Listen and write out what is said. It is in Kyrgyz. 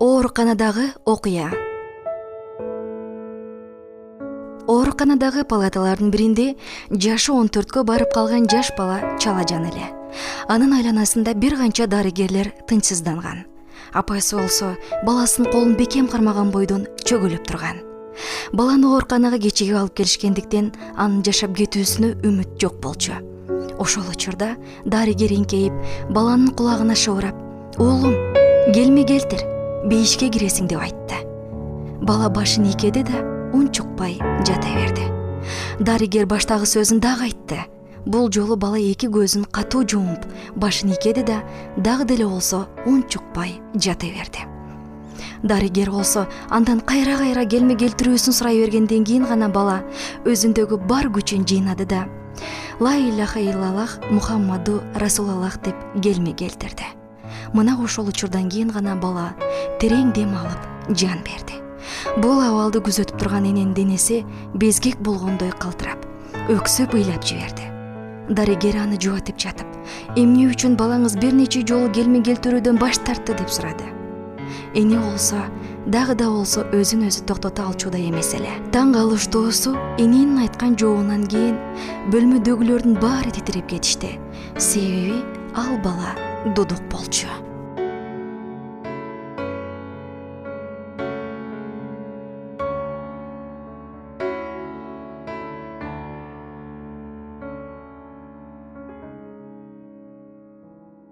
Ооруканадагы окуя. Ооруканадагы палаталардын биринде жашы 14кө барып калган жаш бала Чалажан эле. Анын айланасында бир канча дарыгерлер тынчсызданган. Апайсы болсо баласынын колун бекем кармаган бойдон чөгүлүп турган. Баланы ооруканага кечеге алып келишкендиктен анын жашап кетүүсүнө үмүт жок болчу. Ошол учурда дарыгер эңкейип баланын кулагына шыбырап: "Уулум, келме келтир, бейишке киресиң" деп айтты. Бала башын ийкеди да унчукпай жата берди. Дарыгер баштагы сөзүн дагы айтты. Бул жолу бала эки көзүн катуу жумуп, башын ийкеди да дагы деле болсо унчукпай жата берди. Дарыгер болсо андан кайра келме келтирүүсүн сурай бергенден кийин гана бала өзүндөгү бар күчүн жыйнады да "Ла илляха иллаллах Мухаммаду Расулаллах" деп келме келтирди. Мына ошол учурдан кийин гана бала терең дем алып жан берди. Бул абалды күзөтүп турган эненин денеси безгек болгондой калтырап, өксүп ыйлап жиберди. Дарыгер аны жубатып жатып: "Эмне үчүн балаңыз бир нече жолу келме келтирүүдөн баш тартты?" деп сурады. Эне болсо дагы да болсо өзүн өзү токтото алчууда эмес эле. Таң калыштуусу, эненин айткан жообунан кийин бөлмөдөгүлөрдүн баары титиреп кетишти. Себеби ал бала дудук болчу.